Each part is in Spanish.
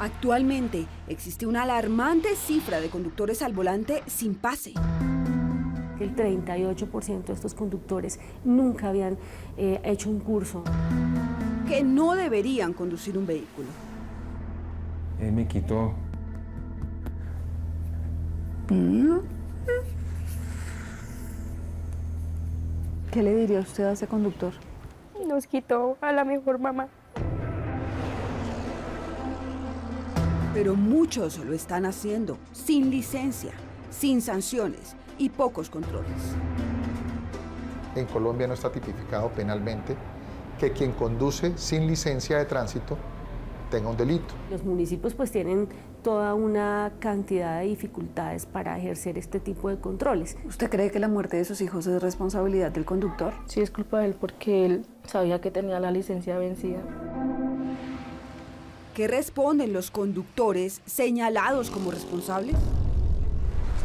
Actualmente existe una alarmante cifra de conductores al volante sin pase. El 38% de estos conductores nunca habían hecho un curso. Que no deberían conducir un vehículo. Él me quitó. ¿Qué le diría usted a ese conductor? Nos quitó a la mejor mamá. Pero muchos lo están haciendo sin licencia, sin sanciones y pocos controles. En Colombia no está tipificado penalmente que quien conduce sin licencia de tránsito tenga un delito. Los municipios pues tienen toda una cantidad de dificultades para ejercer este tipo de controles. ¿Usted cree que la muerte de sus hijos es responsabilidad del conductor? Sí, es culpa de él porque él sabía que tenía la licencia vencida. ¿Qué responden los conductores señalados como responsables?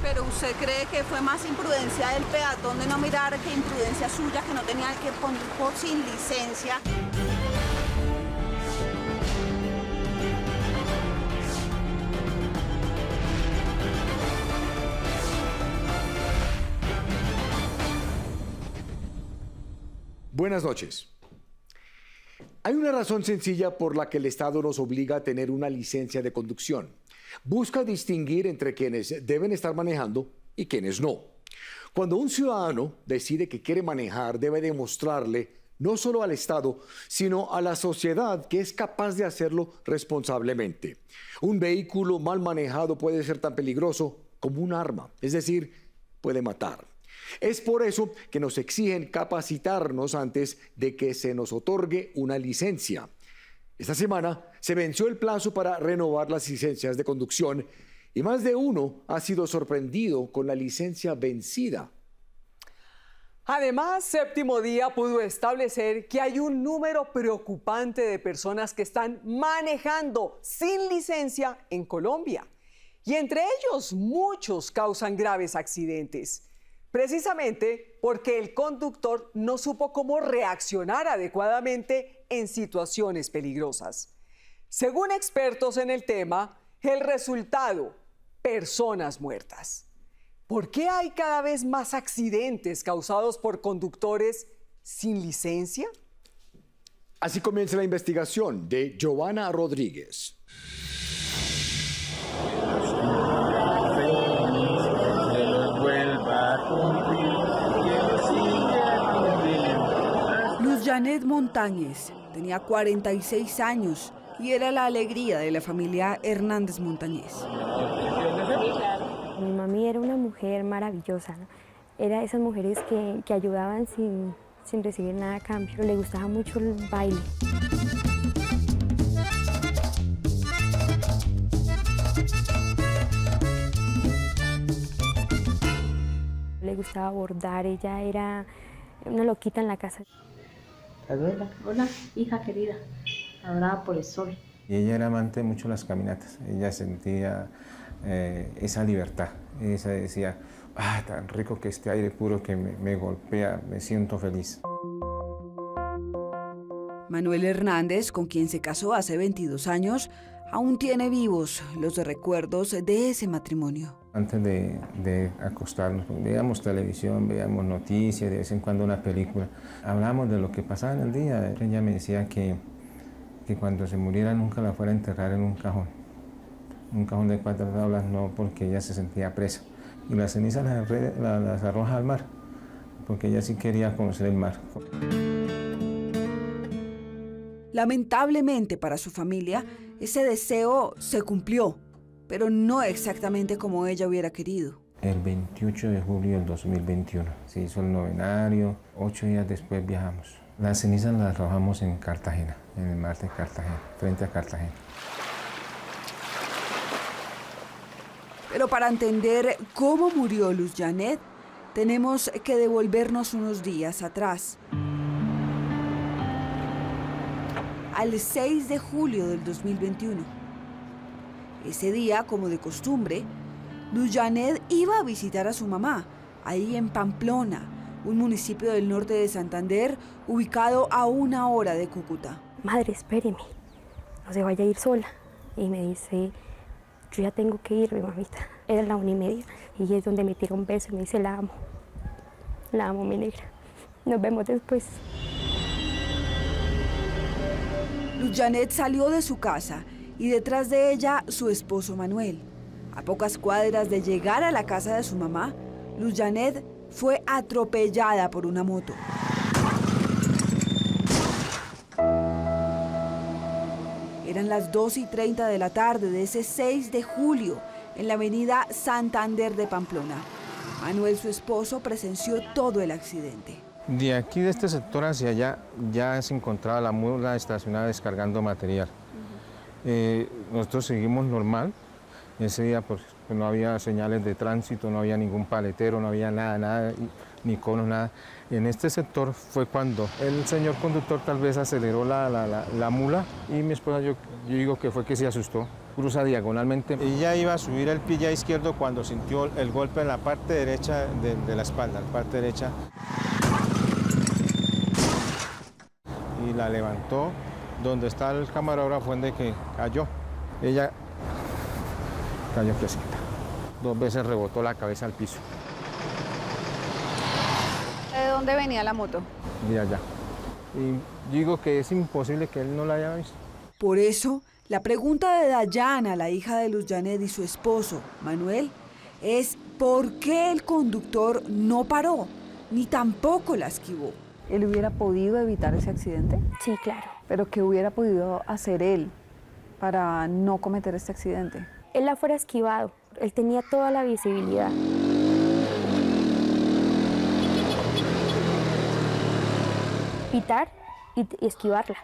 ¿Pero usted cree que fue más imprudencia del peatón de no mirar que imprudencia suya, que no tenía que conducir sin licencia? Buenas noches. Hay una razón sencilla por la que el Estado nos obliga a tener una licencia de conducción. Busca distinguir entre quienes deben estar manejando y quienes no. Cuando un ciudadano decide que quiere manejar, debe demostrarle no solo al Estado, sino a la sociedad que es capaz de hacerlo responsablemente. Un vehículo mal manejado puede ser tan peligroso como un arma, es decir, puede matar. Es por eso que nos exigen capacitarnos antes de que se nos otorgue una licencia. Esta semana se venció el plazo para renovar las licencias de conducción y más de uno ha sido sorprendido con la licencia vencida. Además, Séptimo Día pudo establecer que hay un número preocupante de personas que están manejando sin licencia en Colombia. Y entre ellos, muchos causan graves accidentes. Precisamente porque el conductor no supo cómo reaccionar adecuadamente en situaciones peligrosas. Según expertos en el tema, el resultado, personas muertas. ¿Por qué hay cada vez más accidentes causados por conductores sin licencia? Así comienza la investigación de Giovanna Rodríguez. Luz Janet Montañez tenía 46 años y era la alegría de la familia Hernández Montañez. Mi mami era una mujer maravillosa, ¿no? Era esas mujeres que ayudaban sin recibir nada a cambio. Le gustaba mucho el baile. Le gustaba bordar, ella era una loquita en la casa. Hola, hija querida, adorada por el sol. Y ella era amante mucho de las caminatas. Ella sentía esa libertad. Ella decía, tan rico que este aire puro que me golpea, me siento feliz. Manuel Hernández, con quien se casó hace 22 años, aún tiene vivos los recuerdos de ese matrimonio. Antes de acostarnos, veíamos televisión, veíamos noticias, de vez en cuando una película. Hablábamos de lo que pasaba en el día. Ella me decía que cuando se muriera nunca la fuera a enterrar en un cajón de 4 tablas, no, porque ella se sentía presa. Y las cenizas las arroja al mar, porque ella sí quería conocer el mar. Lamentablemente para su familia, ese deseo se cumplió, pero no exactamente como ella hubiera querido. El 28 de julio del 2021 se hizo el novenario, 8 días después viajamos. Las cenizas las arrojamos en Cartagena, en el mar de Cartagena, frente a Cartagena. Pero para entender cómo murió Luz Janet, tenemos que devolvernos unos días atrás. Al 6 de julio del 2021. Ese día, como de costumbre, Luz Janet iba a visitar a su mamá, ahí en Pamplona, un municipio del norte de Santander, ubicado a 1 hora de Cúcuta. Madre, espéreme, no se vaya a ir sola. y me dice, yo ya tengo que irme, mamita. Era la 1:30 y es donde me tira un beso y me dice, la amo, mi negra. Nos vemos después. Luz Janet salió de su casa y detrás de ella su esposo Manuel. A pocas cuadras de llegar a la casa de su mamá, Luz Janet fue atropellada por una moto. Eran las 2:30 de la tarde de ese 6 de julio en la avenida Santander de Pamplona. Manuel, su esposo, presenció todo el accidente. De aquí, de este sector hacia allá, ya se encontraba la mula estacionada descargando material. Nosotros seguimos normal. Ese día pues, no había señales de tránsito, no había ningún paletero, no había nada, ni conos, nada. En este sector fue cuando el señor conductor tal vez aceleró la mula y mi esposa, yo digo que fue que se asustó. Cruza diagonalmente. Ella iba a subir el pie ya izquierdo cuando sintió el golpe en la parte derecha de la espalda, la parte derecha. Y la levantó. Donde está el camarógrafo fue donde que cayó. Ella cayó fresquita. 2 veces rebotó la cabeza al piso. ¿De dónde venía la moto? De allá. Y digo que es imposible que él no la haya visto. Por eso, la pregunta de Dayana, la hija de Luz Janet, y su esposo, Manuel, es ¿por qué el conductor no paró, ni tampoco la esquivó? ¿Él hubiera podido evitar ese accidente? Sí, claro. ¿Pero qué hubiera podido hacer él para no cometer este accidente? Él la fuera esquivado, él tenía toda la visibilidad. Pitar y esquivarla.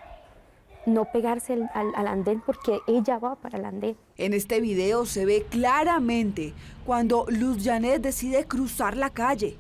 No pegarse al andén porque ella va para el andén. En este video se ve claramente cuando Luz Janet decide cruzar la calle.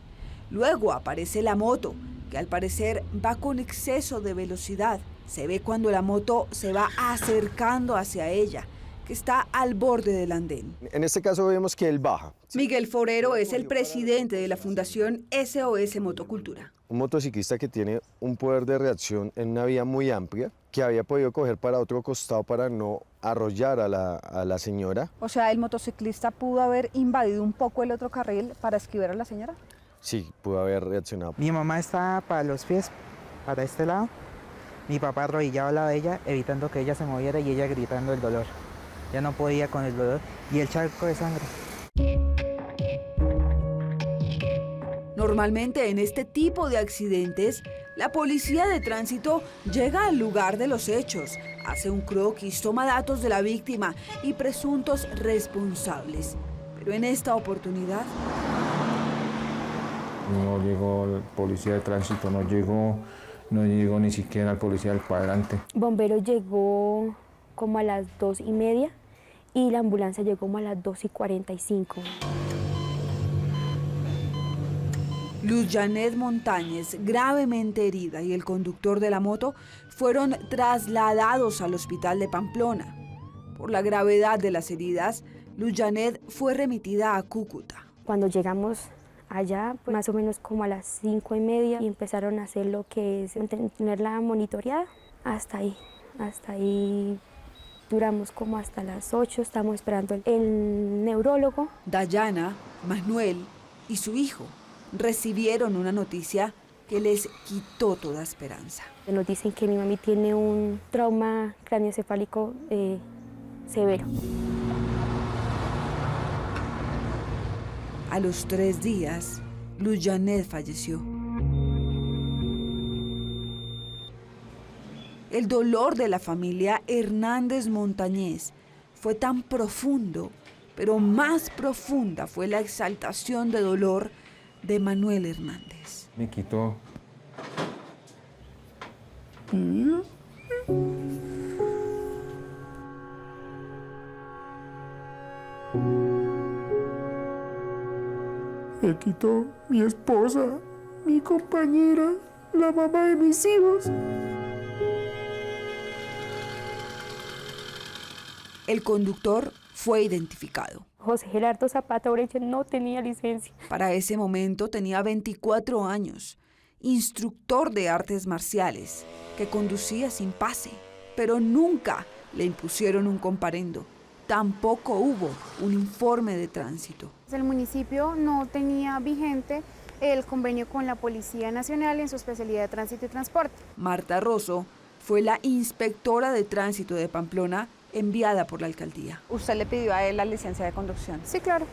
Luego aparece la moto, que al parecer va con exceso de velocidad. Se ve cuando la moto se va acercando hacia ella, que está al borde del andén. En este caso vemos que él baja. Miguel Forero es el presidente de la Fundación SOS Motocultura. Un motociclista que tiene un poder de reacción en una vía muy amplia, que había podido coger para otro costado para no arrollar a la señora. O sea, ¿el motociclista pudo haber invadido un poco el otro carril para esquivar a la señora? Sí, pudo haber reaccionado. Mi mamá estaba para los pies, para este lado. Mi papá arrodillado al lado de ella, evitando que ella se moviera y ella gritando el dolor. Ya no podía con el dolor y el charco de sangre. Normalmente en este tipo de accidentes, la policía de tránsito llega al lugar de los hechos, hace un croquis, toma datos de la víctima y presuntos responsables. Pero en esta oportunidad... No llegó el policía de tránsito, no llegó ni siquiera el policía del cuadrante. Bombero llegó como a las 2:30 y la ambulancia llegó como a las 2:45. Luz Janet Montañez, gravemente herida, y el conductor de la moto fueron trasladados al hospital de Pamplona. Por la gravedad de las heridas, Luz Janet fue remitida a Cúcuta. Cuando llegamos allá, pues, más o menos como a las 5:30, y empezaron a hacer lo que es tenerla monitoreada. Hasta ahí duramos como hasta las 8, estamos esperando el neurólogo. Dayana, Manuel y su hijo recibieron una noticia que les quitó toda esperanza. Nos dicen que mi mami tiene un trauma craneoencefálico severo. A los 3 días, Luz Janet falleció. El dolor de la familia Hernández Montañez fue tan profundo, pero más profunda fue la exaltación de dolor de Manuel Hernández. Me quitó. Me quitó mi esposa, mi compañera, la mamá de mis hijos. El conductor fue identificado. José Gerardo Zapata Oreche no tenía licencia. Para ese momento tenía 24 años, instructor de artes marciales, que conducía sin pase, pero nunca Le impusieron un comparendo. Tampoco hubo un informe de tránsito. El municipio no tenía vigente el convenio con la Policía Nacional en su especialidad de tránsito y transporte. Marta Rosso fue la inspectora de tránsito de Pamplona enviada por la alcaldía. ¿Usted le pidió a él la licencia de conducción? Sí, claro.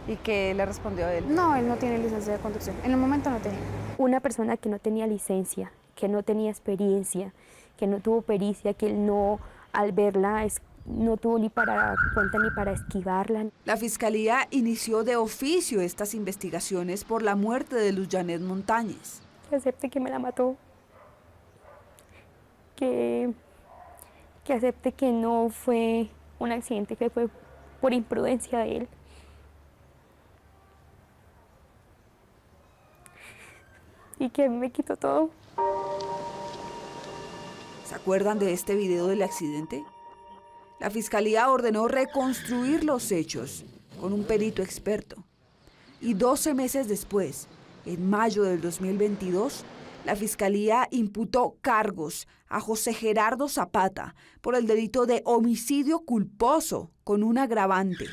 ¿Y qué le respondió él? No, él no tiene licencia de conducción. En el momento no tenía. Una persona que no tenía licencia, que no tenía experiencia, que no tuvo pericia, que él no, al verla, no tuvo ni para cuenta ni para esquivarla. La Fiscalía inició de oficio estas investigaciones por la muerte de Luz Janet Montañez. Que acepte que me la mató. Que acepte que no fue un accidente, que fue por imprudencia de él. Y que me quitó todo. ¿Se acuerdan de este video del accidente? La Fiscalía ordenó reconstruir los hechos con un perito experto. Y 12 meses después, en mayo del 2022, la Fiscalía imputó cargos a José Gerardo Zapata por el delito de homicidio culposo con un agravante: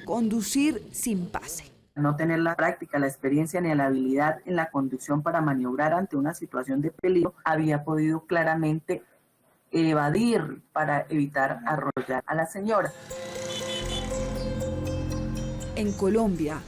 conducir sin pase. No tener la práctica, la experiencia ni la habilidad en la conducción para maniobrar ante una situación de peligro, había podido claramente evadir para evitar arrollar a la señora. En Colombia,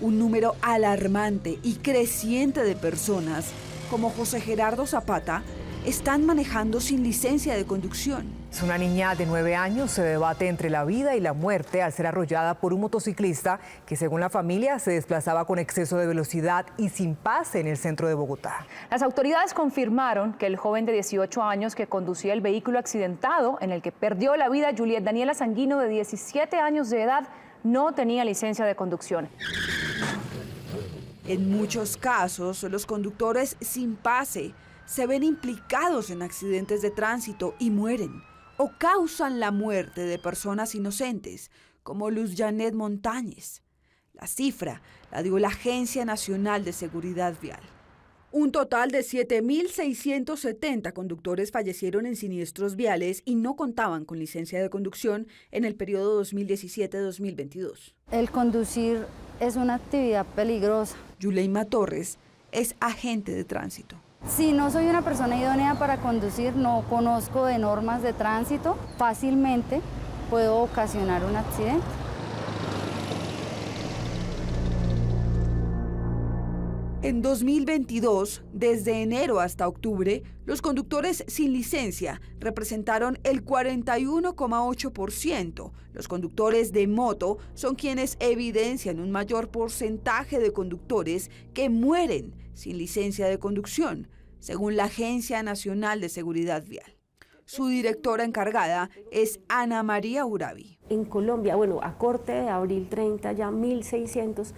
un número alarmante y creciente de personas como José Gerardo Zapata están manejando sin licencia de conducción. Una niña de 9 años se debate entre la vida y la muerte al ser arrollada por un motociclista que, según la familia, se desplazaba con exceso de velocidad y sin pase en el centro de Bogotá. Las autoridades confirmaron que el joven de 18 años que conducía el vehículo accidentado, en el que perdió la vida Juliet Daniela Sanguino, de 17 años de edad, no tenía licencia de conducción. En muchos casos, los conductores sin pase se ven implicados en accidentes de tránsito y mueren, o causan la muerte de personas inocentes, como Luz Janet Montañez. La cifra la dio la Agencia Nacional de Seguridad Vial. Un total de 7.670 conductores fallecieron en siniestros viales y no contaban con licencia de conducción en el periodo 2017-2022. El conducir es una actividad peligrosa. Yuleima Torres es agente de tránsito. Si no soy una persona idónea para conducir, no conozco de normas de tránsito, fácilmente puedo ocasionar un accidente. En 2022, desde enero hasta octubre, los conductores sin licencia representaron el 41,8%. Los conductores de moto son quienes evidencian un mayor porcentaje de conductores que mueren sin licencia de conducción, según la Agencia Nacional de Seguridad Vial. Su directora encargada es Ana María Urabi. En Colombia, a corte de abril 30, ya 1.600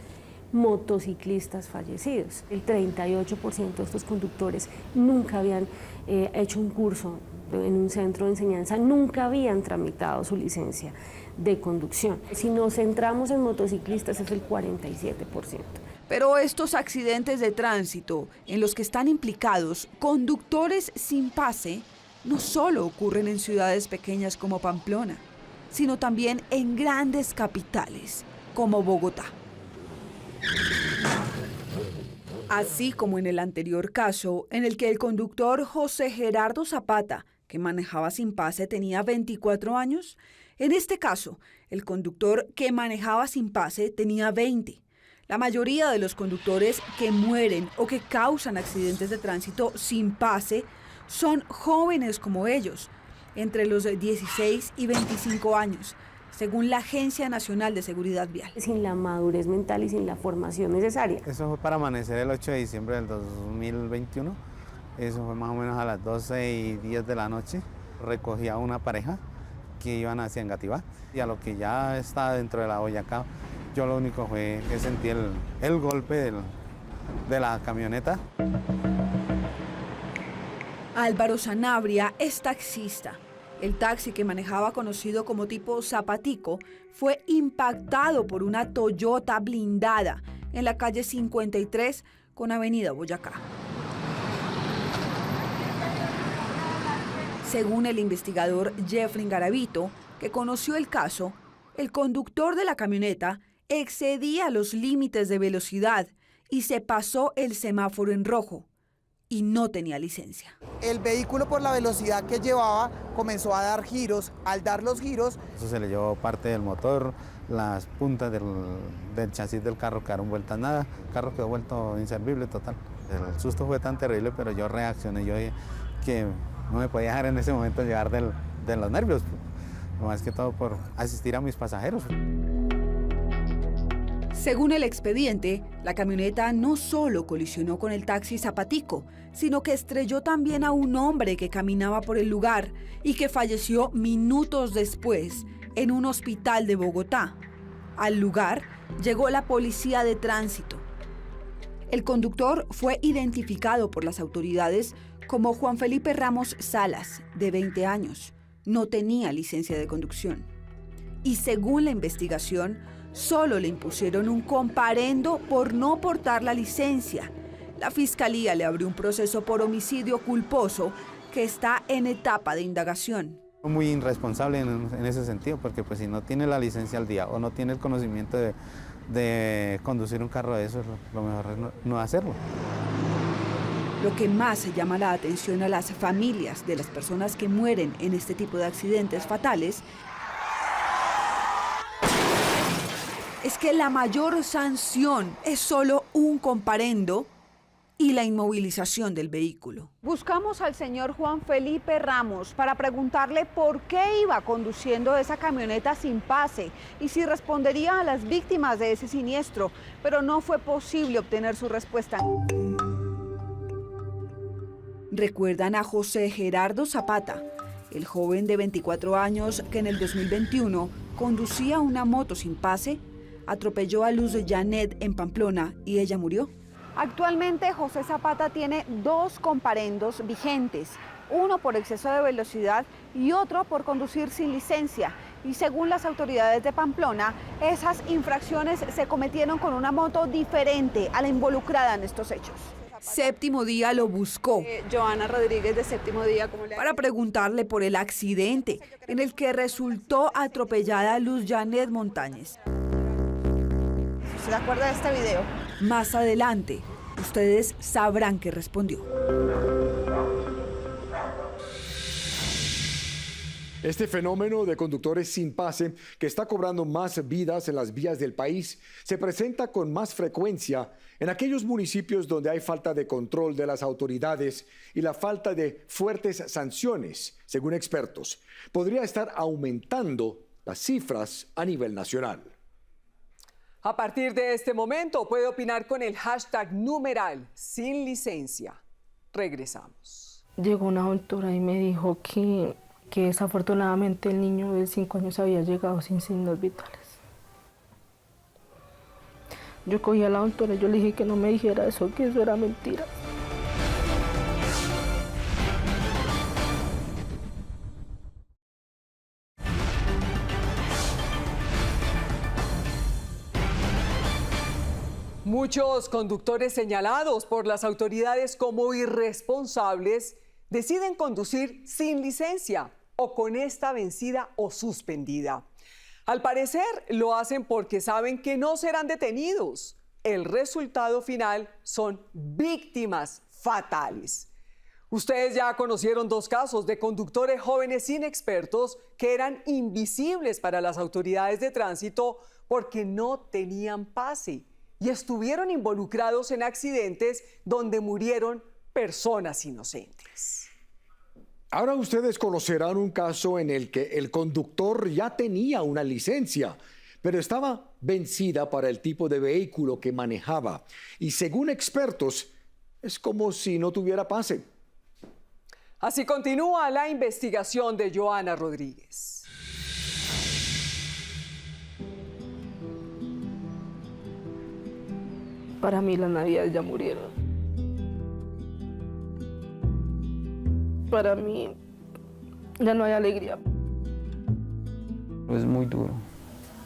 motociclistas fallecidos. El 38% de estos conductores nunca habían hecho un curso en un centro de enseñanza, nunca habían tramitado su licencia de conducción. Si nos centramos en motociclistas es el 47%. Pero estos accidentes de tránsito en los que están implicados conductores sin pase no solo ocurren en ciudades pequeñas como Pamplona, sino también en grandes capitales como Bogotá. Así como en el anterior caso, en el que el conductor José Gerardo Zapata, que manejaba sin pase, tenía 24 años, en este caso, el conductor que manejaba sin pase tenía 20. La mayoría de los conductores que mueren o que causan accidentes de tránsito sin pase son jóvenes como ellos, entre los 16 y 25 años, según la Agencia Nacional de Seguridad Vial. Sin la madurez mental y sin la formación necesaria. Eso fue para amanecer el 8 de diciembre del 2021. Eso fue más o menos a las 12:10 de la noche. Recogí a una pareja que iban hacia Engativá. Y a lo que ya está dentro de la Boyacá, yo lo único fue que sentí el golpe de la camioneta. Álvaro Sanabria es taxista. El taxi que manejaba, conocido como tipo Zapatico, fue impactado por una Toyota blindada en la calle 53 con Avenida Boyacá. Según el investigador Jeffrey Garavito, que conoció el caso, el conductor de la camioneta excedía los límites de velocidad y se pasó el semáforo en rojo y no tenía licencia. El vehículo, por la velocidad que llevaba, comenzó a dar giros. Al dar los giros, eso se le llevó parte del motor, las puntas del chasis del carro quedaron vueltas nada, el carro quedó vuelto inservible total. El susto fue tan terrible, pero yo reaccioné, yo dije que no me podía dejar en ese momento llevar de los nervios, más que todo por asistir a mis pasajeros. Según el expediente, la camioneta no solo colisionó con el taxi Zapatico, sino que estrelló también a un hombre que caminaba por el lugar y que falleció minutos después en un hospital de Bogotá. Al lugar llegó la policía de tránsito. El conductor fue identificado por las autoridades como Juan Felipe Ramos Salas, de 20 años. No tenía licencia de conducción. Y según la investigación, solo le impusieron un comparendo por no portar la licencia. La fiscalía le abrió un proceso por homicidio culposo que está en etapa de indagación. Muy irresponsable en ese sentido, porque pues si no tiene la licencia al día o no tiene el conocimiento de conducir un carro de eso, lo mejor es no hacerlo. Lo que más llama la atención a las familias de las personas que mueren en este tipo de accidentes fatales es que la mayor sanción es solo un comparendo y la inmovilización del vehículo. Buscamos al señor Juan Felipe Ramos para preguntarle por qué iba conduciendo esa camioneta sin pase y si respondería a las víctimas de ese siniestro, pero no fue posible obtener su respuesta. Recuerdan a José Gerardo Zapata, el joven de 24 años que en el 2021 conducía una moto sin pase, atropelló a Luz Janet en Pamplona y ella murió. Actualmente José Zapata tiene 2 comparendos vigentes, uno por exceso de velocidad y otro por conducir sin licencia. Y según las autoridades de Pamplona, esas infracciones se cometieron con una moto diferente a la involucrada en estos hechos. Séptimo Día lo buscó. Joana Rodríguez de Séptimo Día, ¿cómo le para preguntarle por el accidente en el que resultó atropellada Luz Janet Montañez. ¿Se acuerda de este video? Más adelante, ustedes sabrán qué respondió. Este fenómeno de conductores sin pase, que está cobrando más vidas en las vías del país, se presenta con más frecuencia en aquellos municipios donde hay falta de control de las autoridades y la falta de fuertes sanciones, según expertos. Podría estar aumentando las cifras a nivel nacional. A partir de este momento puede opinar con el hashtag numeral sin licencia. Regresamos. Llegó una doctora y me dijo que desafortunadamente el niño de 5 años había llegado sin signos vitales. Yo cogí a la doctora y yo le dije que no me dijera eso, que eso era mentira. Muchos conductores señalados por las autoridades como irresponsables deciden conducir sin licencia o con esta vencida o suspendida. Al parecer lo hacen porque saben que no serán detenidos. El resultado final son víctimas fatales. Ustedes ya conocieron 2 casos de conductores jóvenes inexpertos que eran invisibles para las autoridades de tránsito porque no tenían pase y estuvieron involucrados en accidentes donde murieron personas inocentes. Ahora ustedes conocerán un caso en el que el conductor ya tenía una licencia, pero estaba vencida para el tipo de vehículo que manejaba. Y según expertos, es como si no tuviera pase. Así continúa la investigación de Joana Rodríguez. Para mí las navidades ya murieron. Para mí ya no hay alegría. Es muy duro,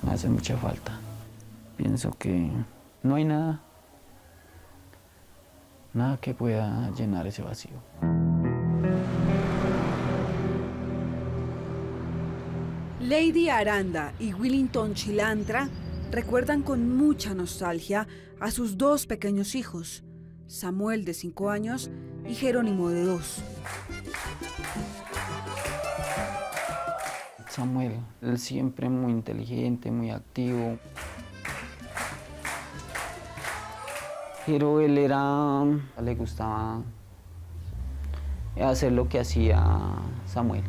me hace mucha falta. Pienso que no hay nada que pueda llenar ese vacío. Lady Aranda y Willington Chilantra recuerdan con mucha nostalgia a sus dos pequeños hijos, Samuel de 5 años y Jerónimo de 2. Samuel, él siempre muy inteligente, muy activo. Pero le gustaba hacer lo que hacía Samuel.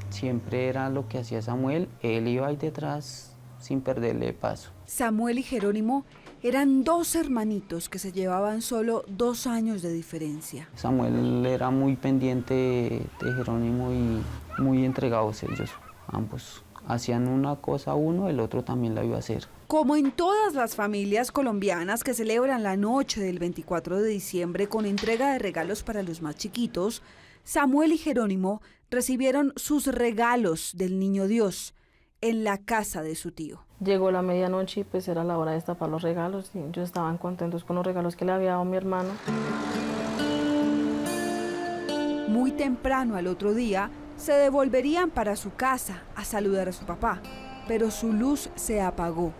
Siempre era lo que hacía Samuel, él iba ahí detrás sin perderle paso. Samuel y Jerónimo eran dos hermanitos que se llevaban solo 2 años de diferencia. Samuel era muy pendiente de Jerónimo y muy entregados ellos, ambos. Hacían una cosa uno, el otro también la iba a hacer. Como en todas las familias colombianas que celebran la noche del 24 de diciembre con entrega de regalos para los más chiquitos, Samuel y Jerónimo recibieron sus regalos del Niño Dios en la casa de su tío. Llegó la medianoche y pues era la hora de destapar los regalos y ellos estaban contentos con los regalos que le había dado mi hermano. Muy temprano al otro día, se devolverían para su casa a saludar a su papá, pero su luz se apagó.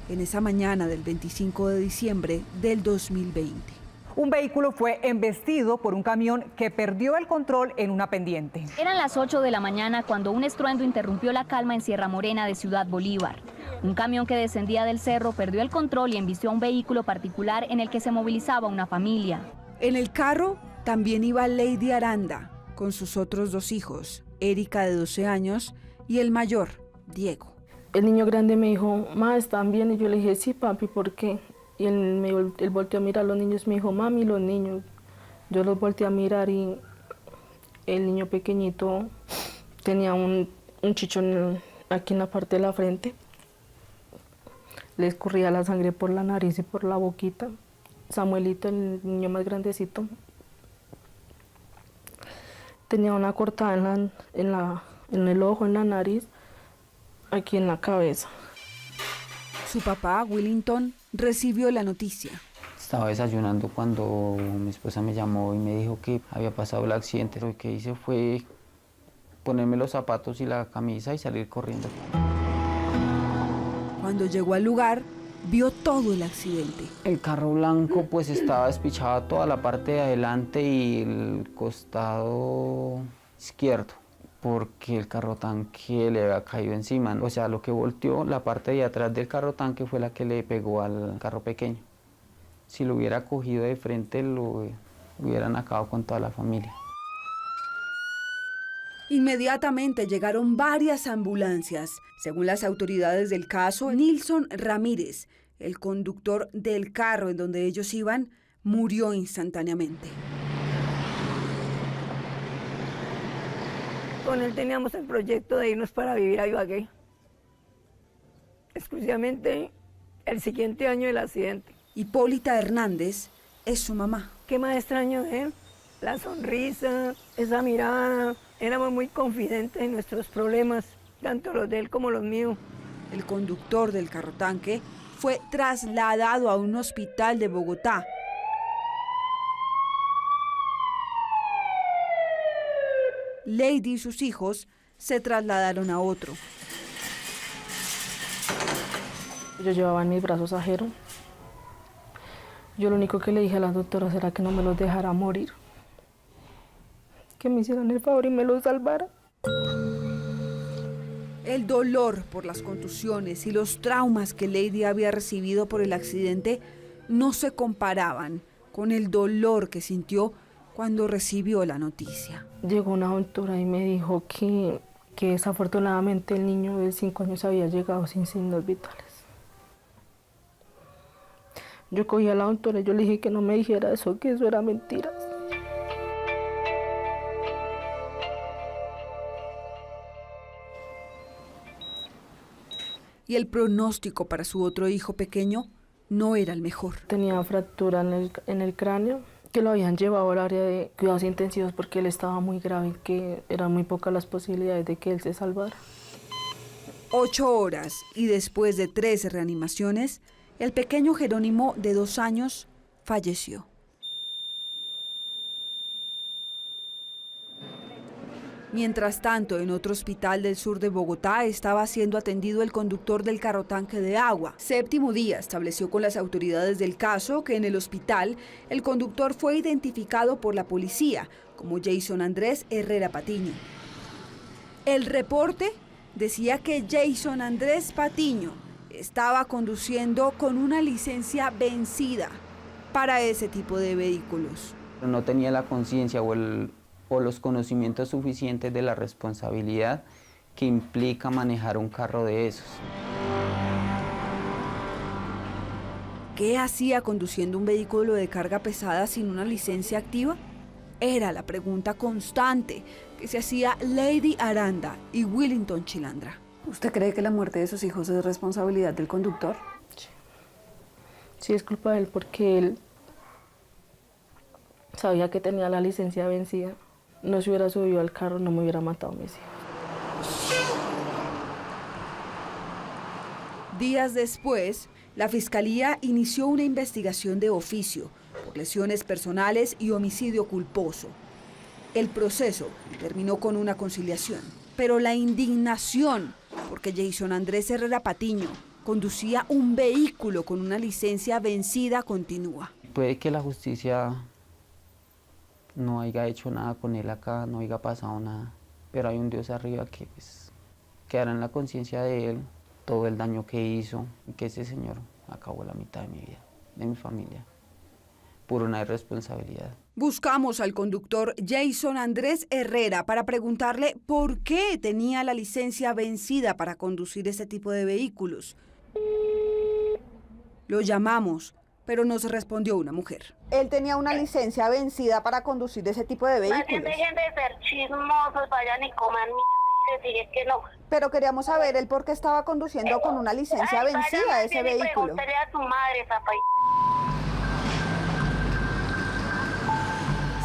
En esa mañana del 25 de diciembre del 2020. Un vehículo fue embestido por un camión que perdió el control en una pendiente. Eran las 8 de la mañana cuando un estruendo interrumpió la calma en Sierra Morena de Ciudad Bolívar. Un camión que descendía del cerro perdió el control y embistió a un vehículo particular en el que se movilizaba una familia. En el carro también iba Lady Aranda con sus otros 2 hijos, Erika de 12 años y el mayor, Diego. El niño grande me dijo, ma, ¿están bien? Y yo le dije, sí, papi, ¿por qué? Y él volteó a mirar a los niños, me dijo, mami, los niños. Yo los volteé a mirar y el niño pequeñito tenía un chichón aquí en la parte de la frente. Le escurría la sangre por la nariz y por la boquita. Samuelito, el niño más grandecito, tenía una cortada en el ojo, en la nariz, aquí en la cabeza. Su papá, Willington, recibió la noticia. Estaba desayunando cuando mi esposa me llamó y me dijo que había pasado el accidente. Lo que hice fue ponerme los zapatos y la camisa y salir corriendo. Cuando llegó al lugar, vio todo el accidente. El carro blanco pues estaba despichado toda la parte de adelante y el costado izquierdo, porque el carro tanque le había caído encima. O sea, lo que volteó, la parte de atrás del carro tanque fue la que le pegó al carro pequeño. Si lo hubiera cogido de frente, lo hubieran acabado con toda la familia. Inmediatamente llegaron varias ambulancias. Según las autoridades del caso, Nilson Ramírez, el conductor del carro en donde ellos iban, murió instantáneamente. Con él teníamos el proyecto de irnos para vivir a Ibagué. Exclusivamente el siguiente año del accidente. Hipólita Hernández es su mamá. ¿Qué más extraño de él? La sonrisa, esa mirada. Éramos muy confidentes en nuestros problemas, tanto los de él como los míos. El conductor del carro tanque fue trasladado a un hospital de Bogotá. Lady y sus hijos se trasladaron a otro. Yo llevaba en mis brazos a Jero. Yo lo único que le dije a las doctoras era que no me los dejara morir. Que me hicieran el favor y me los salvaran. El dolor por las contusiones y los traumas que Lady había recibido por el accidente no se comparaban con el dolor que sintió cuando recibió la noticia. Llegó una doctora y me dijo que desafortunadamente el niño de 5 años había llegado sin signos vitales. Yo cogí a la doctora y yo le dije que no me dijera eso, que eso era mentira. Y el pronóstico para su otro hijo pequeño no era el mejor. Tenía fractura en el cráneo, que lo habían llevado al área de cuidados intensivos porque él estaba muy grave y que eran muy pocas las posibilidades de que él se salvara. 8 horas y después de 3 reanimaciones, el pequeño Jerónimo de 2 años falleció. Mientras tanto, en otro hospital del sur de Bogotá estaba siendo atendido el conductor del carrotanque de agua. Séptimo Día estableció con las autoridades del caso que en el hospital el conductor fue identificado por la policía como Jason Andrés Herrera Patiño. El reporte decía que Jason Andrés Patiño estaba conduciendo con una licencia vencida para ese tipo de vehículos. No tenía la conciencia o los conocimientos suficientes de la responsabilidad que implica manejar un carro de esos. ¿Qué hacía conduciendo un vehículo de carga pesada sin una licencia activa? Era la pregunta constante que se hacía Lady Aranda y Willington Chilandra. ¿Usted cree que la muerte de sus hijos es responsabilidad del conductor? Sí, es culpa de él porque él sabía que tenía la licencia vencida. No se hubiera subido al carro, no me hubiera matado a mis hijos. Días después, la Fiscalía inició una investigación de oficio por lesiones personales y homicidio culposo. El proceso terminó con una conciliación, pero la indignación porque Jason Andrés Herrera Patiño conducía un vehículo con una licencia vencida continúa. Puede que la justicia no haya hecho nada con él acá, no haya pasado nada, pero hay un Dios arriba que quedará en la conciencia de él todo el daño que hizo y que ese señor acabó la mitad de mi vida, de mi familia, por una irresponsabilidad. Buscamos al conductor Jason Andrés Herrera para preguntarle por qué tenía la licencia vencida para conducir este tipo de vehículos. Lo llamamos, pero nos respondió una mujer. Él tenía una licencia vencida para conducir ese tipo de vehículos. Dejen de ser chismosos, vayan y coman mierda y decir que no. Pero queríamos saber el por qué estaba conduciendo con una licencia vencida ese vehículo. Pregúntale a su madre, zapa.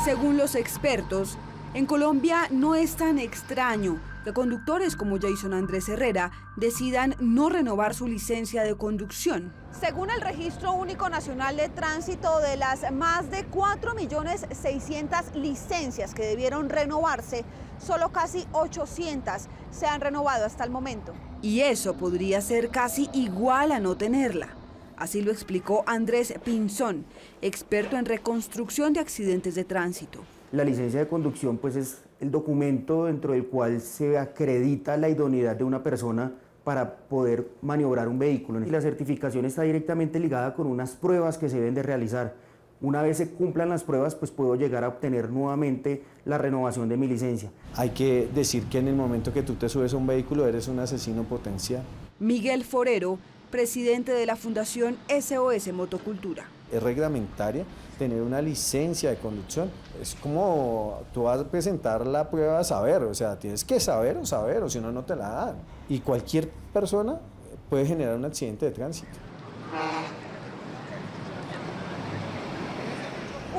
Según los expertos, en Colombia no es tan extraño que conductores como Jason Andrés Herrera decidan no renovar su licencia de conducción. Según el Registro Único Nacional de Tránsito, de las más de 4.600.000 licencias que debieron renovarse, solo casi 800 se han renovado hasta el momento. Y eso podría ser casi igual a no tenerla. Así lo explicó Andrés Pinzón, experto en reconstrucción de accidentes de tránsito. La licencia de conducción pues es el documento dentro del cual se acredita la idoneidad de una persona para poder maniobrar un vehículo. Y la certificación está directamente ligada con unas pruebas que se deben de realizar. Una vez se cumplan las pruebas, pues puedo llegar a obtener nuevamente la renovación de mi licencia. Hay que decir que en el momento que tú te subes a un vehículo eres un asesino potencial. Miguel Forero, presidente de la Fundación SOS Motocultura. Es reglamentaria tener una licencia de conducción. Es como tú vas a presentar la prueba de saber, o sea, tienes que saber, o si no, no te la dan. Y cualquier persona puede generar un accidente de tránsito.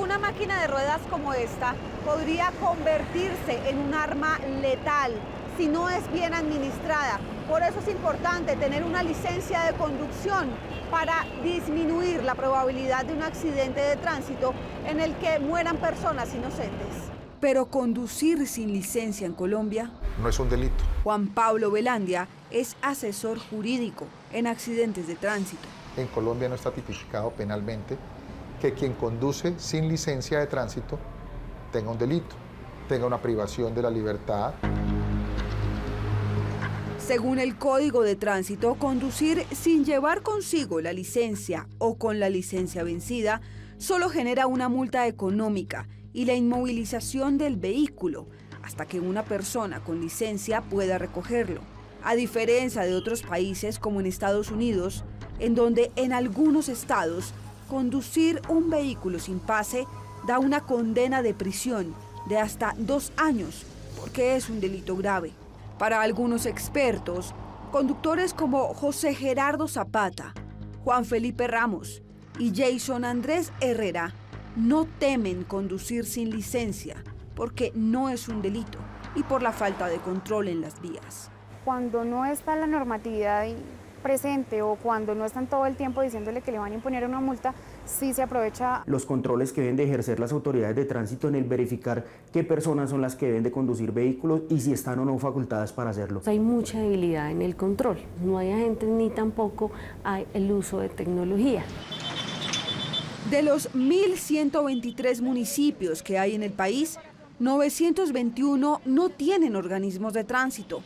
Una máquina de ruedas como esta podría convertirse en un arma letal si no es bien administrada. Por eso es importante tener una licencia de conducción para disminuir la probabilidad de un accidente de tránsito en el que mueran personas inocentes. Pero conducir sin licencia en Colombia no es un delito. Juan Pablo Velandia es asesor jurídico en accidentes de tránsito. En Colombia no está tipificado penalmente que quien conduce sin licencia de tránsito tenga un delito, tenga una privación de la libertad. Según el Código de Tránsito, conducir sin llevar consigo la licencia o con la licencia vencida solo genera una multa económica y la inmovilización del vehículo hasta que una persona con licencia pueda recogerlo. A diferencia de otros países como en Estados Unidos, en donde en algunos estados conducir un vehículo sin pase da una condena de prisión de hasta 2 años porque es un delito grave. Para algunos expertos, conductores como José Gerardo Zapata, Juan Felipe Ramos y Jason Andrés Herrera no temen conducir sin licencia porque no es un delito y por la falta de control en las vías. Cuando no está la normatividad presente o cuando no están todo el tiempo diciéndole que le van a imponer una multa, sí se aprovecha. Los controles que deben de ejercer las autoridades de tránsito en el verificar qué personas son las que deben de conducir vehículos y si están o no facultadas para hacerlo. Hay mucha debilidad en el control, no hay agentes ni tampoco hay el uso de tecnología. De los 1.123 municipios que hay en el país, 921 no tienen organismos de tránsito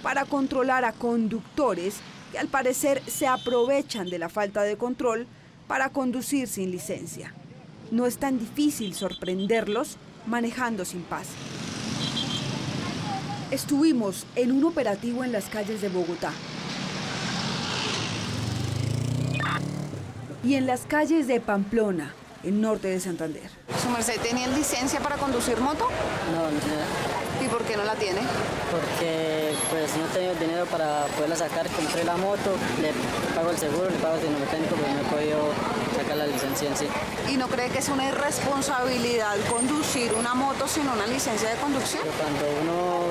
para controlar a conductores que al parecer se aprovechan de la falta de control para conducir sin licencia. No es tan difícil sorprenderlos manejando sin paz. Estuvimos en un operativo en las calles de Bogotá y en las calles de Pamplona, en norte de Santander. ¿Su merced tenía licencia para conducir moto? No. ¿Y por qué no la tiene? Porque pues no he tenido dinero para poderla sacar, compré la moto, le pago el seguro, le pago el tecnomecánico, pero no he podido sacar la licencia en sí. ¿Y no cree que es una irresponsabilidad conducir una moto sin una licencia de conducción? Pero cuando uno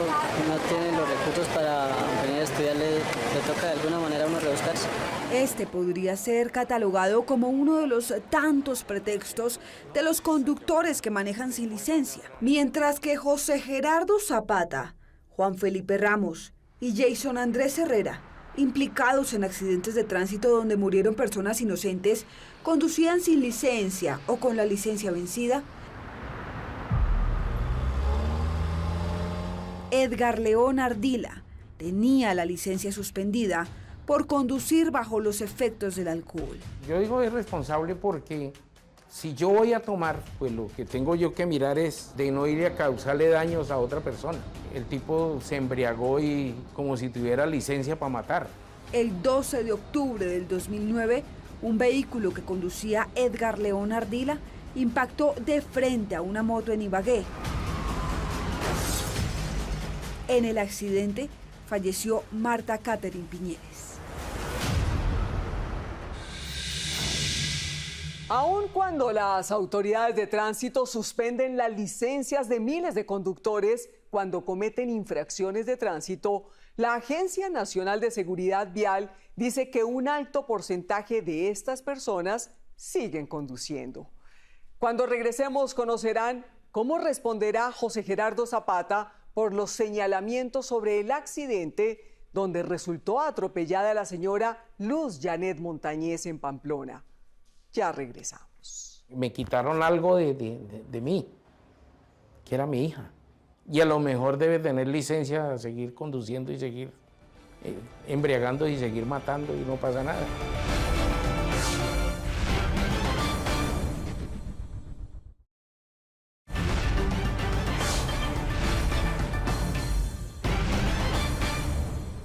no tiene los recursos para venir a estudiar, le toca de alguna manera a uno rebuscarse. Este podría ser catalogado como uno de los tantos pretextos de los conductores que manejan sin licencia. Mientras que José Gerardo Zapata, Juan Felipe Ramos y Jason Andrés Herrera, implicados en accidentes de tránsito donde murieron personas inocentes, conducían sin licencia o con la licencia vencida, Edgar León Ardila tenía la licencia suspendida por conducir bajo los efectos del alcohol. Yo digo es responsable porque si yo voy a tomar, pues lo que tengo yo que mirar es de no ir a causarle daños a otra persona. El tipo se embriagó y como si tuviera licencia para matar. El 12 de octubre del 2009, un vehículo que conducía Edgar León Ardila impactó de frente a una moto en Ibagué. En el accidente falleció Marta Catherine Piñeres. Aun cuando las autoridades de tránsito suspenden las licencias de miles de conductores cuando cometen infracciones de tránsito, la Agencia Nacional de Seguridad Vial dice que un alto porcentaje de estas personas siguen conduciendo. Cuando regresemos conocerán cómo responderá José Gerardo Zapata por los señalamientos sobre el accidente donde resultó atropellada la señora Luz Janet Montañez en Pamplona. Ya regresamos. Me quitaron algo de mí, que era mi hija. Y a lo mejor debe tener licencia a seguir conduciendo y seguir embriagando y seguir matando y no pasa nada.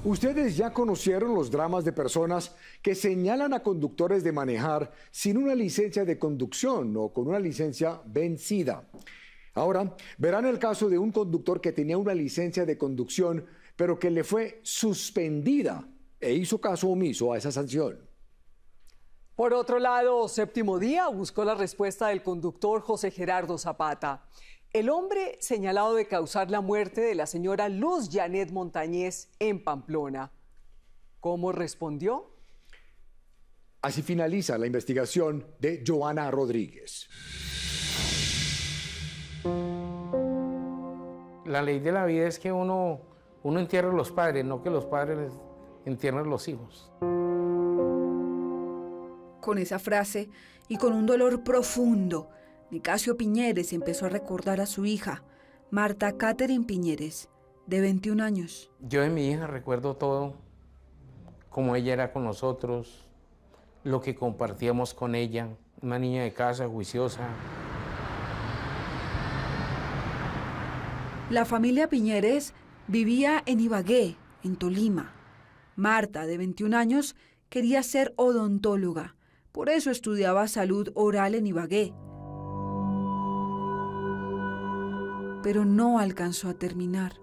Ustedes ya conocieron los dramas de personas que señalan a conductores de manejar sin una licencia de conducción o con una licencia vencida. Ahora verán el caso de un conductor que tenía una licencia de conducción, pero que le fue suspendida e hizo caso omiso a esa sanción. Por otro lado, Séptimo Día buscó la respuesta del conductor José Gerardo Zapata. El hombre señalado de causar la muerte de la señora Luz Janet Montañez en Pamplona. ¿Cómo respondió? Así finaliza la investigación de Joana Rodríguez. La ley de la vida es que uno entierra a los padres, no que los padres entierren a los hijos. Con esa frase y con un dolor profundo, Nicasio Piñeres empezó a recordar a su hija, Marta Catherine Piñeres, de 21 años. Yo de mi hija recuerdo todo, cómo ella era con nosotros, lo que compartíamos con ella, una niña de casa, juiciosa. La familia Piñeres vivía en Ibagué, en Tolima. Marta, de 21 años, quería ser odontóloga, por eso estudiaba salud oral en Ibagué. Pero no alcanzó a terminar.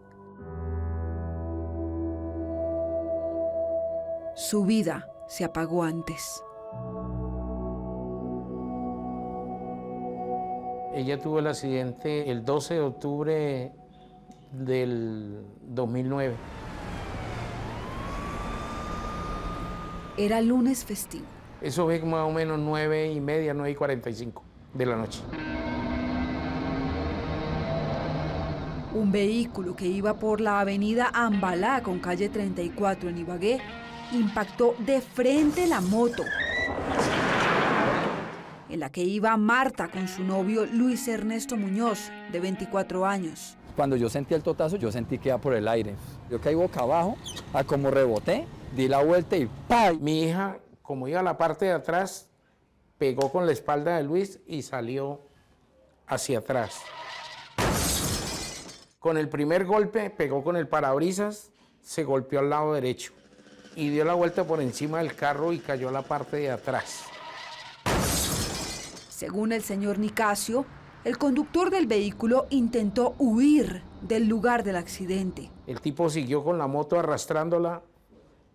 Su vida se apagó antes. Ella tuvo el accidente el 12 de octubre del 2009. Era lunes festivo. Eso fue más o menos 9:30, 9:45 de la noche. Un vehículo que iba por la avenida Ambalá con calle 34 en Ibagué impactó de frente la moto en la que iba Marta con su novio Luis Ernesto Muñoz, de 24 años. Cuando yo sentí el totazo, yo sentí que iba por el aire. Yo caí boca abajo, como reboté, di la vuelta y ¡pam! Mi hija, como iba a la parte de atrás, pegó con la espalda de Luis y salió hacia atrás. Con el primer golpe, pegó con el parabrisas, se golpeó al lado derecho y dio la vuelta por encima del carro y cayó a la parte de atrás. Según el señor Nicasio, el conductor del vehículo intentó huir del lugar del accidente. El tipo siguió con la moto arrastrándola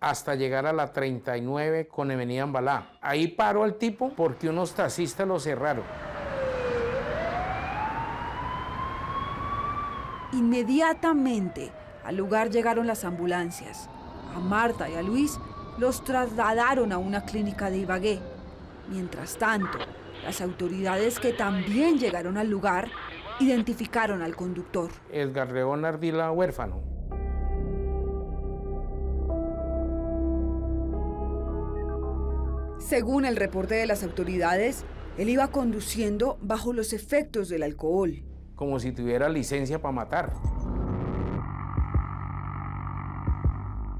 hasta llegar a la 39 con avenida Ambalá. Ahí paró el tipo porque unos taxistas lo cerraron. Inmediatamente al lugar llegaron las ambulancias. A Marta y a Luis los trasladaron a una clínica de Ibagué. Mientras tanto, las autoridades que también llegaron al lugar identificaron al conductor. Edgar León Ardila, huérfano. Según el reporte de las autoridades, él iba conduciendo bajo los efectos del alcohol. Como si tuviera licencia para matar.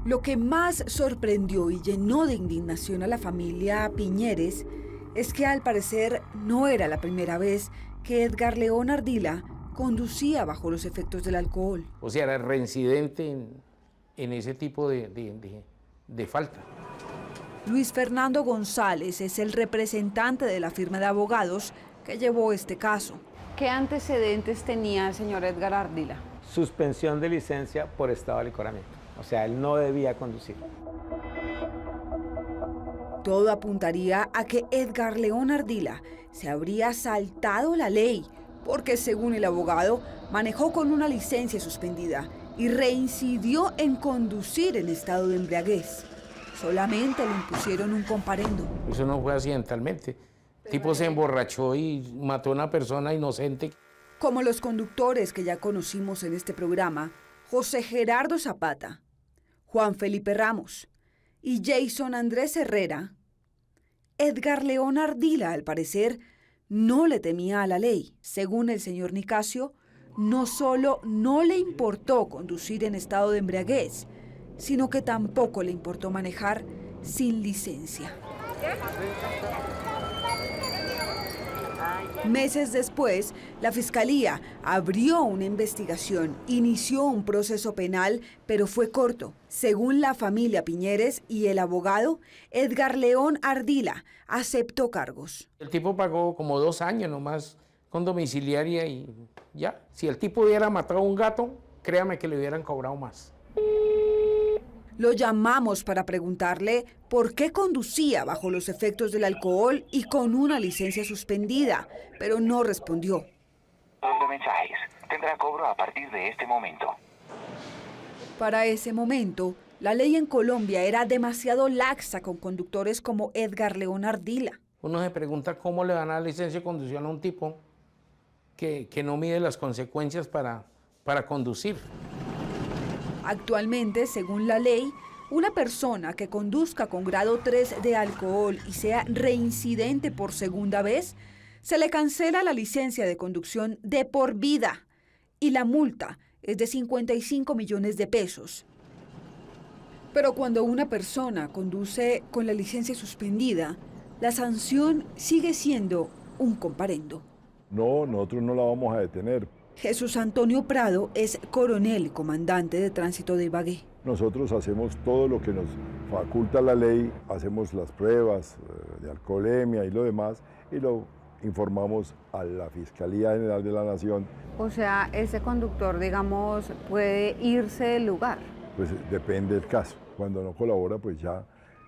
Lo que más sorprendió y llenó de indignación a la familia Piñeres es que al parecer no era la primera vez que Edgar León Ardila conducía bajo los efectos del alcohol. O sea, era reincidente en ese tipo de falta. Luis Fernando González es el representante de la firma de abogados que llevó este caso. ¿Qué antecedentes tenía el señor Edgar Ardila? Suspensión de licencia por estado de alicoramiento. O sea, él no debía conducir. Todo apuntaría a que Edgar León Ardila se habría saltado la ley porque, según el abogado, manejó con una licencia suspendida y reincidió en conducir en estado de embriaguez. Solamente le impusieron un comparendo. Eso no fue accidentalmente. El tipo se emborrachó y mató a una persona inocente. Como los conductores que ya conocimos en este programa, José Gerardo Zapata, Juan Felipe Ramos y Jason Andrés Herrera, Edgar León Ardila, al parecer, no le temía a la ley. Según el señor Nicasio, no solo no le importó conducir en estado de embriaguez, sino que tampoco le importó manejar sin licencia. Meses después, la Fiscalía abrió una investigación, inició un proceso penal, pero fue corto. Según la familia Piñeres y el abogado, Edgar León Ardila aceptó cargos. El tipo pagó como 2 años nomás con domiciliaria y ya. Si el tipo hubiera matado a un gato, créame que le hubieran cobrado más. Lo llamamos para preguntarle por qué conducía bajo los efectos del alcohol y con una licencia suspendida, pero no respondió. De mensajes. Tendrá cobro a partir de este momento. Para ese momento, la ley en Colombia era demasiado laxa con conductores como Edgar León Ardila. Uno se pregunta cómo le dan la licencia de conducción a un tipo que no mide las consecuencias para conducir. Actualmente, según la ley, una persona que conduzca con grado 3 de alcohol y sea reincidente por segunda vez, se le cancela la licencia de conducción de por vida y la multa es de 55 millones de pesos. Pero cuando una persona conduce con la licencia suspendida, la sanción sigue siendo un comparendo. No, nosotros no la vamos a detener. Jesús Antonio Prado es coronel y comandante de tránsito de Ibagué. Nosotros hacemos todo lo que nos faculta la ley, hacemos las pruebas de alcoholemia y lo demás, y lo informamos a la Fiscalía General de la Nación. O sea, ese conductor, digamos, puede irse del lugar. Pues depende del caso. Cuando no colabora, pues ya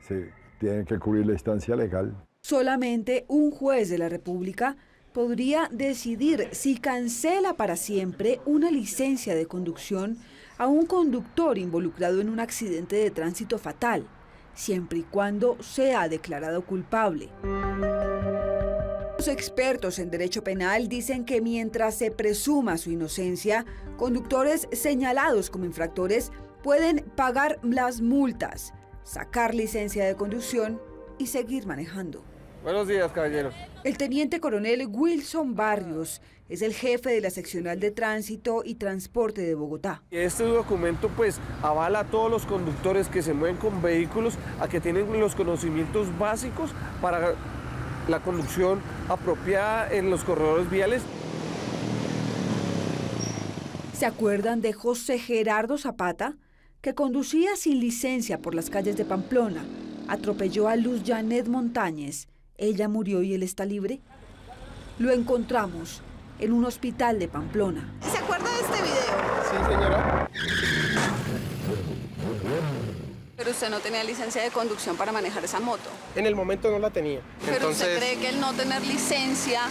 se tiene que cubrir la instancia legal. Solamente un juez de la República podría decidir si cancela para siempre una licencia de conducción a un conductor involucrado en un accidente de tránsito fatal, siempre y cuando sea declarado culpable. Los expertos en derecho penal dicen que mientras se presuma su inocencia, conductores señalados como infractores pueden pagar las multas, sacar licencia de conducción y seguir manejando. Buenos días, caballeros. El teniente coronel Wilson Barrios es el jefe de la seccional de tránsito y transporte de Bogotá. Este documento pues avala a todos los conductores que se mueven con vehículos a que tienen los conocimientos básicos para la conducción apropiada en los corredores viales. ¿Se acuerdan de José Gerardo Zapata, que conducía sin licencia por las calles de Pamplona, atropelló a Luz Janet Montañez? Ella murió y él está libre. Lo encontramos en un hospital de Pamplona. ¿Se acuerda de este video? Sí, señora. Pero usted no tenía licencia de conducción para manejar esa moto. En el momento no la tenía. Pero ¿usted cree que el no tener licencia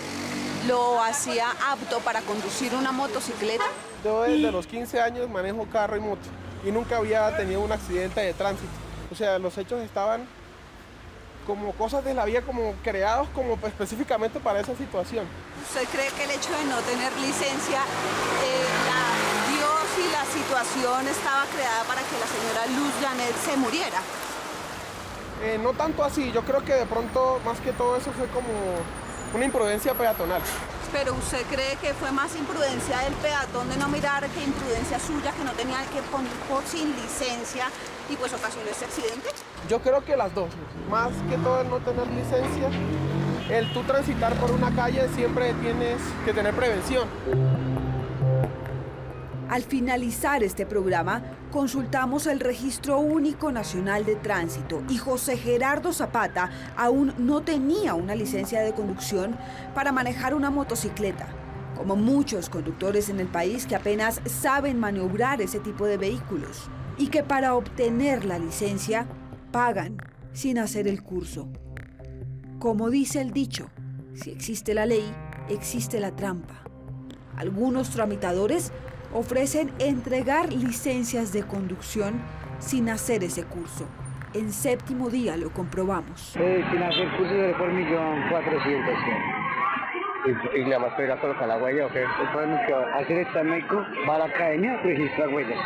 lo hacía apto para conducir una motocicleta? Yo desde los 15 años manejo carro y moto y nunca había tenido un accidente de tránsito. O sea, los hechos estaban como cosas de la vida, como creados como específicamente para esa situación. ¿Usted cree que el hecho de no tener licencia, Dios y la situación estaba creada para que la señora Luz Janet se muriera? No tanto así, yo creo que de pronto más que todo eso fue como una imprudencia peatonal. Pero ¿usted cree que fue más imprudencia del peatón de no mirar que imprudencia suya, que no tenía que conducir sin licencia y pues ocasionó este accidente? Yo creo que las dos, más que todo el no tener licencia, el tú transitar por una calle siempre tienes que tener prevención. Al finalizar este programa, consultamos el Registro Único Nacional de Tránsito y José Gerardo Zapata aún no tenía una licencia de conducción para manejar una motocicleta, como muchos conductores en el país que apenas saben maniobrar ese tipo de vehículos y que para obtener la licencia pagan sin hacer el curso. Como dice el dicho, si existe la ley, existe la trampa. Algunos tramitadores ofrecen entregar licencias de conducción sin hacer ese curso. En Séptimo Día lo comprobamos. Sin hacer curso de por 1.400.000. ¿Y le más pega colocar la huella o qué? Podemos hacer examen médico, va a la academia, registra huellas.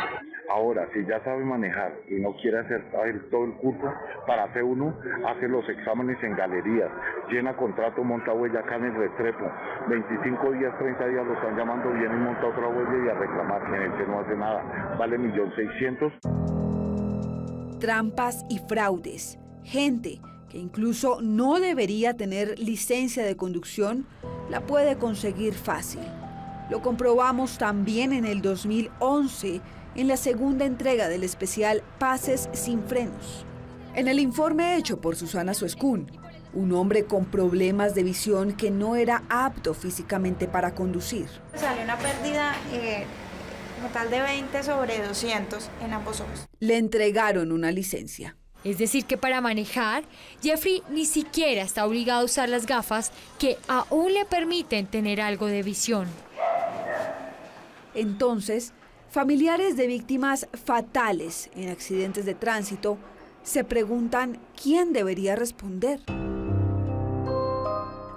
Ahora, si ya sabe manejar y no quiere hacer todo el curso, para C1 hace los exámenes en galerías, llena contrato, monta huella acá en el Restrepo, 25 días, 30 días lo están llamando, viene y monta otra huella y a reclamar, en el que no hace nada, vale 1.600.000. Trampas y fraudes. Gente que incluso no debería tener licencia de conducción, la puede conseguir fácil. Lo comprobamos también en el 2011, en la segunda entrega del especial Pases sin frenos. En el informe hecho por Susana Suescún, un hombre con problemas de visión que no era apto físicamente para conducir. Salió una pérdida total de 20 sobre 200 en ambos ojos. Le entregaron una licencia. Es decir, que para manejar, Jeffrey ni siquiera está obligado a usar las gafas que aún le permiten tener algo de visión. Entonces, familiares de víctimas fatales en accidentes de tránsito se preguntan quién debería responder.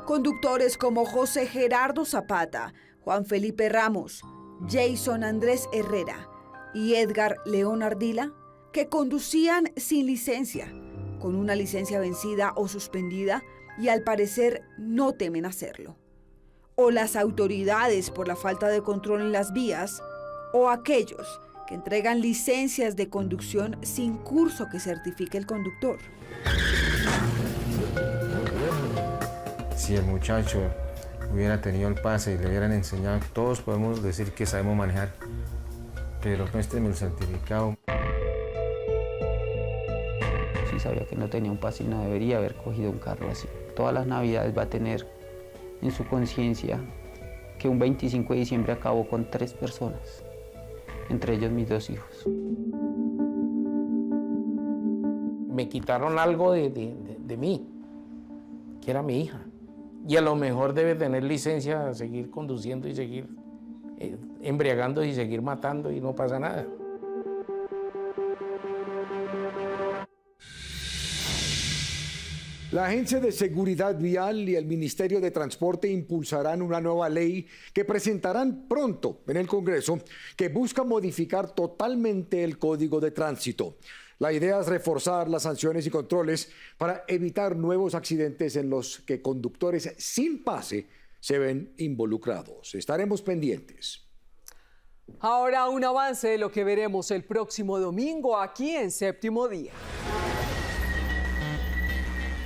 Conductores como José Gerardo Zapata, Juan Felipe Ramos, Jason Andrés Herrera y Edgar León Ardila, que conducían sin licencia, con una licencia vencida o suspendida y al parecer no temen hacerlo. O las autoridades por la falta de control en las vías, o aquellos que entregan licencias de conducción sin curso que certifique el conductor. Si el muchacho hubiera tenido el pase y le hubieran enseñado, todos podemos decir que sabemos manejar, pero muéstrenme el certificado. Sí sabía que no tenía un pase y no debería haber cogido un carro así. Todas las navidades va a tener en su conciencia que un 25 de diciembre acabó con 3 personas, entre ellos mis 2 hijos. Me quitaron algo de mí, que era mi hija. Y a lo mejor debe tener licencia a seguir conduciendo y seguir embriagando y seguir matando y no pasa nada. La Agencia de Seguridad Vial y el Ministerio de Transporte impulsarán una nueva ley que presentarán pronto en el Congreso que busca modificar totalmente el Código de Tránsito. La idea es reforzar las sanciones y controles para evitar nuevos accidentes en los que conductores sin pase se ven involucrados. Estaremos pendientes. Ahora un avance de lo que veremos el próximo domingo aquí en Séptimo Día.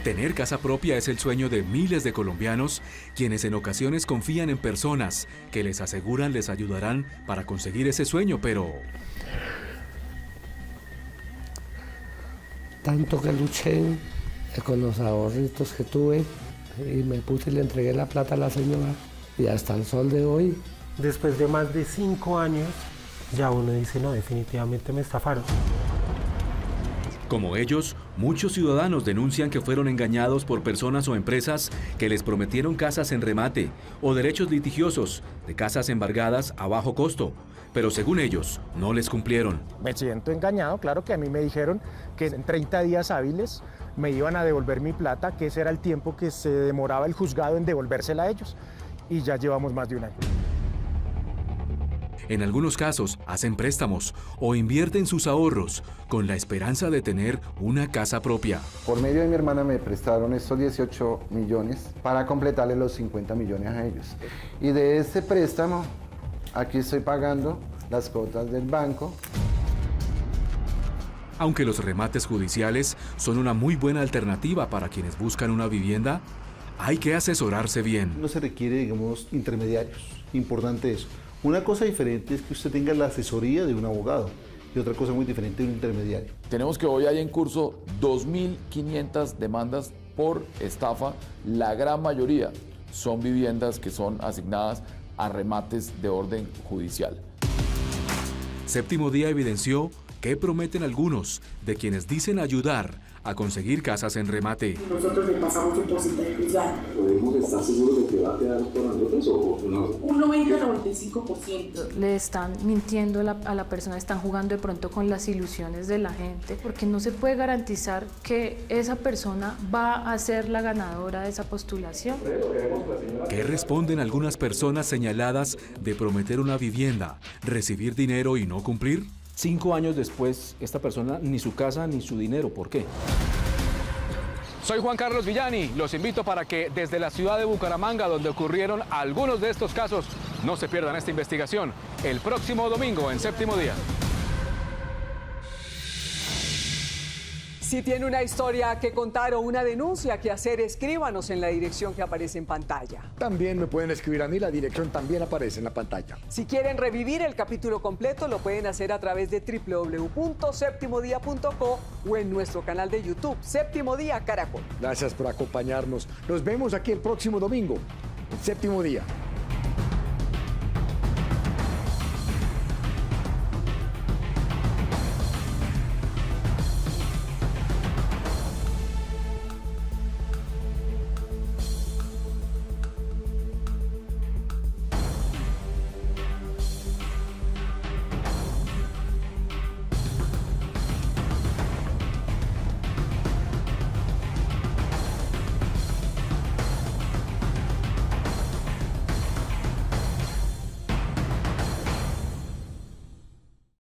Tener casa propia es el sueño de miles de colombianos, quienes en ocasiones confían en personas que les aseguran les ayudarán para conseguir ese sueño, pero tanto que luché con los ahorritos que tuve y me puse y le entregué la plata a la señora y hasta el sol de hoy. Después de más de 5 años, ya uno dice, no, definitivamente me estafaron. como ellos, muchos ciudadanos denuncian que fueron engañados por personas o empresas que les prometieron casas en remate o derechos litigiosos de casas embargadas a bajo costo, pero según ellos, no les cumplieron. Me siento engañado, claro que a mí me dijeron que en 30 días hábiles me iban a devolver mi plata, que ese era el tiempo que se demoraba el juzgado en devolvérsela a ellos, y ya llevamos más de un año. En algunos casos, hacen préstamos o invierten sus ahorros con la esperanza de tener una casa propia. Por medio de mi hermana me prestaron estos 18 millones para completarle los 50 millones a ellos. Y de este préstamo, aquí estoy pagando las cuotas del banco. Aunque los remates judiciales son una muy buena alternativa para quienes buscan una vivienda, hay que asesorarse bien. No se requiere, digamos, intermediarios. Importante eso. Una cosa diferente es que usted tenga la asesoría de un abogado y otra cosa muy diferente de un intermediario. Tenemos que hoy hay en curso 2.500 demandas por estafa. La gran mayoría son viviendas que son asignadas a remates de orden judicial. Séptimo Día evidenció qué prometen algunos de quienes dicen ayudar a conseguir casas en remate. Nosotros le pasamos un porcentaje del juzgado. ¿Podemos estar seguros de que va a quedar por nosotros o no? Un 90-95%. Le están mintiendo a la persona, están jugando de pronto con las ilusiones de la gente, porque no se puede garantizar que esa persona va a ser la ganadora de esa postulación. ¿Qué responden algunas personas señaladas de prometer una vivienda, recibir dinero y no cumplir? 5 años después, esta persona ni su casa ni su dinero. ¿Por qué? Soy Juan Carlos Villani. Los invito para que desde la ciudad de Bucaramanga, donde ocurrieron algunos de estos casos, no se pierdan esta investigación el próximo domingo en Séptimo Día. Si tiene una historia que contar o una denuncia que hacer, escríbanos en la dirección que aparece en pantalla. También me pueden escribir a mí, la dirección también aparece en la pantalla. Si quieren revivir el capítulo completo, lo pueden hacer a través de www.septimodia.co o en nuestro canal de YouTube, Séptimo Día Caracol. Gracias por acompañarnos. Nos vemos aquí el próximo domingo, en Séptimo Día.